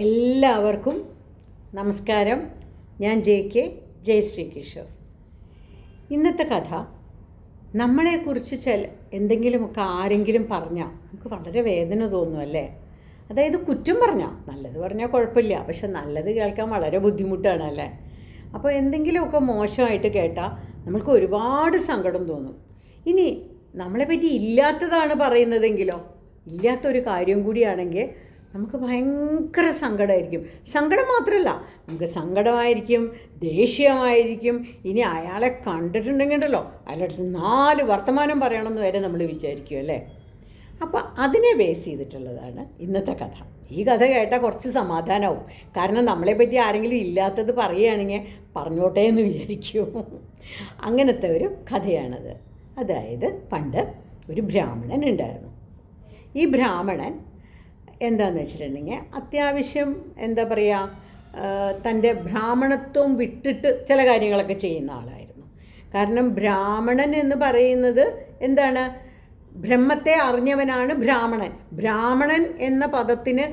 എല്ലാവർക്കും നമസ്കാരം. ഞാൻ JK ജയശ്രീ കിഷോർ. ഇന്നത്തെ കഥ നമ്മളെക്കുറിച്ച് എന്തെങ്കിലുമൊക്കെ ആരെങ്കിലും പറഞ്ഞാൽ നമുക്ക് വളരെ വേദന തോന്നുമല്ലേ? അതായത് കുറ്റം പറഞ്ഞാൽ, നല്ലത് പറഞ്ഞാൽ കുഴപ്പമില്ല, പക്ഷെ നല്ലത് കേൾക്കാൻ വളരെ ബുദ്ധിമുട്ടാണ് അല്ലേ? അപ്പോൾ എന്തെങ്കിലുമൊക്കെ മോശമായിട്ട് കേട്ടാൽ നമ്മൾക്ക് ഒരുപാട് സങ്കടം തോന്നും. ഇനി നമ്മളെപ്പറ്റി ഇല്ലാത്തതാണ് പറയുന്നതെങ്കിലോ, ഇല്ലാത്തൊരു കാര്യം കൂടിയാണെങ്കിൽ നമുക്ക് ഭയങ്കര സങ്കടമായിരിക്കും. സങ്കടം മാത്രമല്ല, നമുക്ക് സങ്കടമായിരിക്കും, ദേഷ്യമായിരിക്കും. ഇനി അയാളെ കണ്ടിട്ടുണ്ടെങ്കിലോ അയാളുടെ അടുത്ത് 4 വർത്തമാനം പറയണമെന്ന് വരെ നമ്മൾ വിചാരിക്കും അല്ലേ? അപ്പോൾ അതിനെ ബേസ് ചെയ്തിട്ടുള്ളതാണ് ഇന്നത്തെ കഥ. ഈ കഥ കേട്ടാൽ കുറച്ച് സമാധാനമാവും. കാരണം നമ്മളെപ്പറ്റി ആരെങ്കിലും ഇല്ലാത്തത് പറയുകയാണെങ്കിൽ പറഞ്ഞോട്ടെ എന്ന് വിചാരിക്കും. അങ്ങനത്തെ ഒരു കഥയാണത്. അതായത് പണ്ട് ഒരു ബ്രാഹ്മണൻ ഉണ്ടായിരുന്നു. ഈ ബ്രാഹ്മണൻ എന്താണെന്ന് വെച്ചിട്ടുണ്ടെങ്കിൽ അത്യാവശ്യം എന്താ പറയുക, തൻ്റെ ബ്രാഹ്മണത്വം വിട്ടിട്ട് ചില കാര്യങ്ങളൊക്കെ ചെയ്യുന്ന ആളായിരുന്നു. കാരണം ബ്രാഹ്മണൻ എന്ന് പറയുന്നത് എന്താണ്? ബ്രഹ്മത്തെ അറിഞ്ഞവനാണ് ബ്രാഹ്മണൻ. ബ്രാഹ്മണൻ എന്ന പദത്തിന്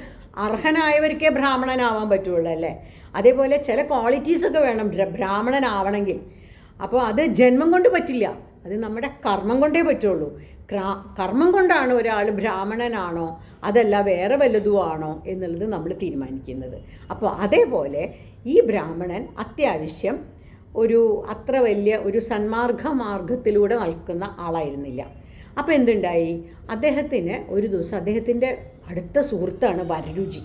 അർഹനായവർക്കേ ബ്രാഹ്മണനാവാൻ പറ്റുള്ളൂ അല്ലേ? അതേപോലെ ചില ക്വാളിറ്റീസൊക്കെ വേണം ബ്രാഹ്മണനാവണമെങ്കിൽ. അപ്പോൾ അത് ജന്മം കൊണ്ട് പറ്റില്ല, അത് നമ്മുടെ കർമ്മം കൊണ്ടേ പറ്റുള്ളൂ. കർമ്മം കൊണ്ടാണ് ഒരാൾ ബ്രാഹ്മണനാണോ അതല്ല വേറെ വല്ലതുമാണോ എന്നുള്ളത് നമ്മൾ തീരുമാനിക്കുന്നത്. അപ്പോൾ അതേപോലെ ഈ ബ്രാഹ്മണൻ അത്യാവശ്യം അത്ര വലിയ ഒരു മാർഗത്തിലൂടെ നിൽക്കുന്ന ആളായിരുന്നില്ല. അപ്പോൾ എന്തുണ്ടായി? അദ്ദേഹത്തിന് ഒരു ദിവസം അദ്ദേഹത്തിൻ്റെ അടുത്ത സുഹൃത്താണ് വരരുചി.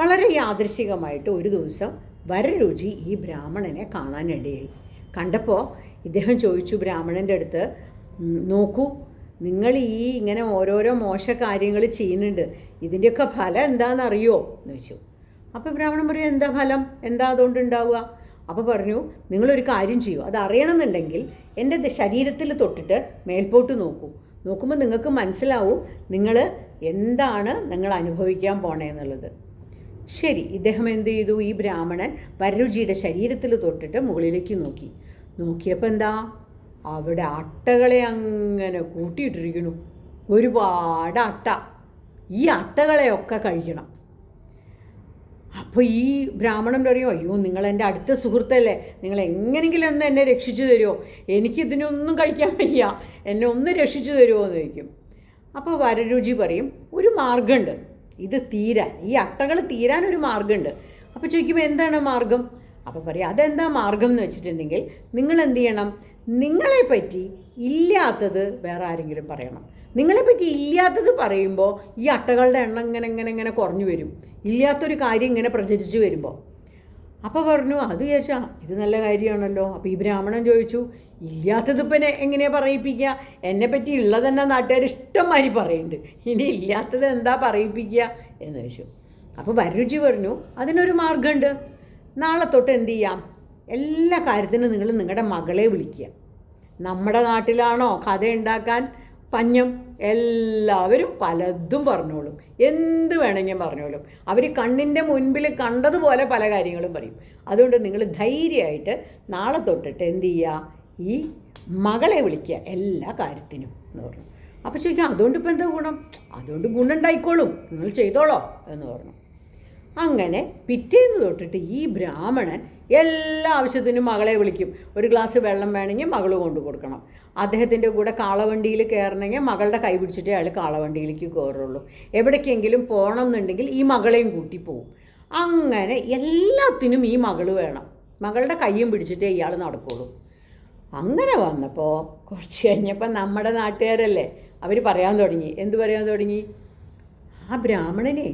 വളരെ യാദൃശികമായിട്ട് ഒരു ദിവസം വരരുചി ഈ ബ്രാഹ്മണനെ കാണാനിടയായി. കണ്ടപ്പോൾ ഇദ്ദേഹം ചോദിച്ചു ബ്രാഹ്മണൻ്റെ അടുത്ത്, നോക്കൂ, നിങ്ങൾ ഇങ്ങനെ ഓരോരോ മോശ കാര്യങ്ങൾ ചെയ്യുന്നുണ്ട്, ഇതിൻ്റെയൊക്കെ ഫലം എന്താണെന്നറിയോ എന്ന് ചോദിച്ചു. അപ്പോൾ ബ്രാഹ്മണൻ പറയും, എന്താ ഫലം, എന്താ അതുകൊണ്ട് ഉണ്ടാവുക? അപ്പോൾ പറഞ്ഞു, നിങ്ങളൊരു കാര്യം ചെയ്യൂ, അത് അറിയണമെന്നുണ്ടെങ്കിൽ എൻ്റെ ശരീരത്തിൽ തൊട്ടിട്ട് മേൽപോട്ട് നോക്കുമ്പോൾ നിങ്ങൾക്ക് മനസ്സിലാവും എന്താണ് നിങ്ങൾ അനുഭവിക്കാൻ പോണേന്നുള്ളത്. ശരി, ഇദ്ദേഹം എന്ത് ചെയ്തു? ഈ ബ്രാഹ്മണൻ വരരുചിയുടെ ശരീരത്തിൽ തൊട്ടിട്ട് മുകളിലേക്ക് നോക്കിയപ്പോൾ എന്താ? അവിടെ അട്ടകളെ അങ്ങനെ കൂട്ടിയിട്ടിരിക്കുന്നു, ഒരുപാട് അട്ട. ഈ അട്ടകളെയൊക്കെ കഴിക്കണം. അപ്പോൾ ഈ ബ്രാഹ്മണൻ പറയും, അയ്യോ, നിങ്ങൾ എൻ്റെ അടുത്ത സുഹൃത്തല്ലേ, നിങ്ങൾ എങ്ങനെയെങ്കിലും ഒന്ന് എന്നെ രക്ഷിച്ചു തരുമോ? എനിക്കിതിനൊന്നും കഴിക്കാൻ വയ്യ, എന്നെ ഒന്ന് രക്ഷിച്ചു തരുമോ എന്ന് ചോദിക്കും. അപ്പോൾ വരരുചി പറയും, ഒരു മാർഗമുണ്ട്, ഇത് തീരാൻ, ഈ അട്ടകൾ തീരാൻ ഒരു മാർഗമുണ്ട്. അപ്പോൾ ചോദിക്കുമ്പോൾ എന്താണ് മാർഗം? അപ്പോൾ പറയും, അതെന്താ മാർഗം എന്ന് വെച്ചിട്ടുണ്ടെങ്കിൽ നിങ്ങൾ എന്ത് ചെയ്യണം, നിങ്ങളെപ്പറ്റി ഇല്ലാത്തത് വേറെ ആരെങ്കിലും പറയണം. നിങ്ങളെപ്പറ്റി ഇല്ലാത്തത് പറയുമ്പോൾ ഈ അട്ടകളുടെ എണ്ണം ഇങ്ങനെ കുറഞ്ഞു വരും, ഇല്ലാത്തൊരു കാര്യം ഇങ്ങനെ പ്രചരിച്ചു വരുമ്പോൾ. അപ്പോൾ പറഞ്ഞു, അത് ചോദിച്ചാ ഇത് നല്ല കാര്യമാണല്ലോ. അപ്പോൾ ഈ ബ്രാഹ്മണൻ ചോദിച്ചു, ഇല്ലാത്തത് ഇപ്പം എങ്ങനെയാണ് പറയിപ്പിക്കുക? എന്നെപ്പറ്റി ഉള്ളതെന്നെ നാട്ടുകാർ ഇഷ്ടംമാതിരി പറയുന്നുണ്ട്, ഇനി ഇല്ലാത്തത് എന്താ പറയിപ്പിക്കുക എന്ന് ചോദിച്ചു. അപ്പോൾ വരരുചി പറഞ്ഞു, അതിനൊരു മാർഗമുണ്ട്. നാളെ തൊട്ട് എന്ത് ചെയ്യാം, എല്ലാ കാര്യത്തിനും നിങ്ങൾ നിങ്ങളുടെ മകളെ വിളിക്കുക. നമ്മുടെ നാട്ടിലാണോ കഥ ഉണ്ടാക്കാൻ പഞ്ഞം, എല്ലാവരും പലതും പറഞ്ഞോളും, എന്ത് വേണമെങ്കിലും പറഞ്ഞോളും. അവർ കണ്ണിൻ്റെ മുൻപിൽ കണ്ടതുപോലെ പല കാര്യങ്ങളും പറയും. അതുകൊണ്ട് നിങ്ങൾ ധൈര്യമായിട്ട് നാളെ തൊട്ടിട്ട് എന്ത് ചെയ്യുക, ഈ മകളെ വിളിക്കുക എല്ലാ കാര്യത്തിനും എന്ന് പറഞ്ഞു. അപ്പോൾ ചോദിക്കാം, അതുകൊണ്ട് ഇപ്പോൾ എന്താ ഗുണം? അതുകൊണ്ട് ഗുണം ഉണ്ടായിക്കോളും, നിങ്ങൾ ചെയ്തോളോ എന്ന് പറഞ്ഞു. അങ്ങനെ പിറ്റേന്ന് തൊട്ടിട്ട് ഈ ബ്രാഹ്മണൻ എല്ലാ ആവശ്യത്തിനും മകളെ വിളിക്കും. ഒരു ഗ്ലാസ് വെള്ളം വേണമെങ്കിൽ മകൾ കൊണ്ടു കൊടുക്കണം. അദ്ദേഹത്തിൻ്റെ കൂടെ കാളവണ്ടിയിൽ കയറണമെങ്കിൽ മകളുടെ കൈ പിടിച്ചിട്ടേ അയാൾ കാളവണ്ടിയിലേക്ക് കയറുള്ളൂ. എവിടേക്കെങ്കിലും പോകണം എന്നുണ്ടെങ്കിൽ ഈ മകളെയും കൂട്ടി പോവും. അങ്ങനെ എല്ലാത്തിനും ഈ മകൾ വേണം, മകളുടെ കൈയും പിടിച്ചിട്ടേ ഇയാൾ നടക്കുള്ളൂ. അങ്ങനെ വന്നപ്പോൾ കുറച്ച് കഴിഞ്ഞപ്പോൾ നമ്മുടെ നാട്ടുകാരല്ലേ, അവർ പറയാൻ തുടങ്ങി. എന്ത് പറയാൻ തുടങ്ങി? ആ ബ്രാഹ്മണനെ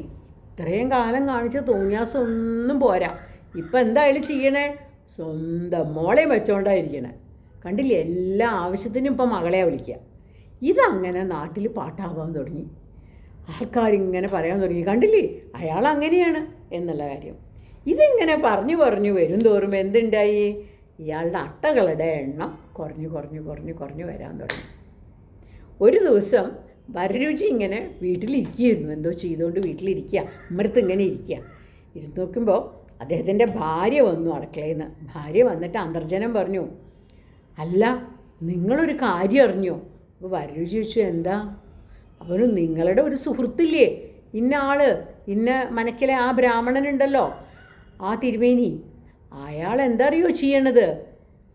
ഇത്രയും കാലം കാണിച്ച തോന്നിയാസം ഒന്നും പോരാ, ഇപ്പം എന്തായാലും ചെയ്യണേ, സ്വന്തം മോളെ വെച്ചോണ്ടായിരിക്കണേ. കണ്ടില്ലേ, എല്ലാ ആവശ്യത്തിനും ഇപ്പം മകളെ വിളിക്കുക. ഇതങ്ങനെ നാട്ടിൽ പാട്ടാവാൻ തുടങ്ങി. ആൾക്കാരിങ്ങനെ പറയാൻ തുടങ്ങി, കണ്ടില്ലേ അയാൾ അങ്ങനെയാണ് എന്നുള്ള കാര്യം. ഇതിങ്ങനെ പറഞ്ഞു വരും തോറും എന്തുണ്ടായി? ഇയാളുടെ അട്ടകളുടെ എണ്ണം കുറഞ്ഞു വരാൻ തുടങ്ങി. ഒരു ദിവസം വരരുചി ഇങ്ങനെ വീട്ടിലിരിക്കുകയായിരുന്നു, എന്തോ ചെയ്തുകൊണ്ട് വീട്ടിലിരിക്കുക, ഉമ്മരത്ത് ഇങ്ങനെ ഇരുന്ന് നോക്കുമ്പോൾ അദ്ദേഹത്തിൻ്റെ ഭാര്യ വന്നു അടുക്കളയിൽ നിന്ന്. ഭാര്യ വന്നിട്ട് അന്തർജനം പറഞ്ഞു, അല്ല, നിങ്ങളൊരു കാര്യം അറിഞ്ഞോ? അപ്പോൾ വരരുചി ചോദിച്ചു, എന്താ? അപ്പോൾ നിങ്ങളുടെ ഒരു സുഹൃത്തില്ലേ, ഇന്ന ആൾ ഇന്ന മനക്കിലെ ആ ബ്രാഹ്മണനുണ്ടല്ലോ, ആ തിരുമേനി, അയാൾ എന്താ അറിയോ ചെയ്യണത്?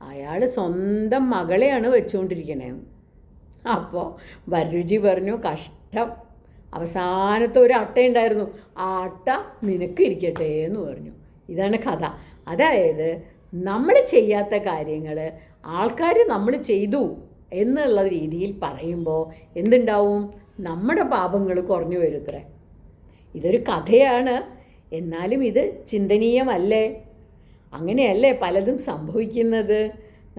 അയാൾ സ്വന്തം മകളെയാണ് വെച്ചുകൊണ്ടിരിക്കണേന്ന്. അപ്പോൾ വരരുചി പറഞ്ഞു, കഷ്ടം, അവസാനത്തെ ഒരു അട്ടയുണ്ടായിരുന്നു, ആ അട്ട നിനക്ക് ഇരിക്കട്ടെ എന്ന് പറഞ്ഞു. ഇതാണ് കഥ. അതായത് നമ്മൾ ചെയ്യാത്ത കാര്യങ്ങൾ ആൾക്കാർ നമ്മൾ ചെയ്തു എന്നുള്ള രീതിയിൽ പറയുമ്പോൾ എന്തുണ്ടാവും? നമ്മുടെ പാപങ്ങൾ കുറഞ്ഞു വരുത്രേ. ഇതൊരു കഥയാണ്, എന്നാലും ഇത് ചിന്തനീയമല്ലേ? അങ്ങനെയല്ലേ പലതും സംഭവിക്കുന്നത്?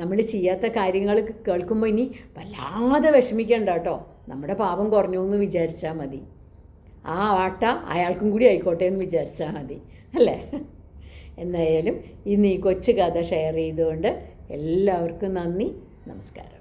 നമ്മൾ ചെയ്യാത്ത കാര്യങ്ങൾ കേൾക്കുമ്പോൾ ഇനി വല്ലാതെ വിഷമിക്കണ്ട കേട്ടോ, നമ്മുടെ പാപം കുറഞ്ഞു എന്ന് വിചാരിച്ചാൽ മതി. ആ ആട്ട അയാൾക്കും കൂടി ആയിക്കോട്ടെ എന്ന് വിചാരിച്ചാൽ മതി, അല്ലേ? എന്തായാലും ഇന്ന് ഈ കൊച്ചു കഥ ഷെയർ ചെയ്തുകൊണ്ട് എല്ലാവർക്കും നന്ദി, നമസ്കാരം.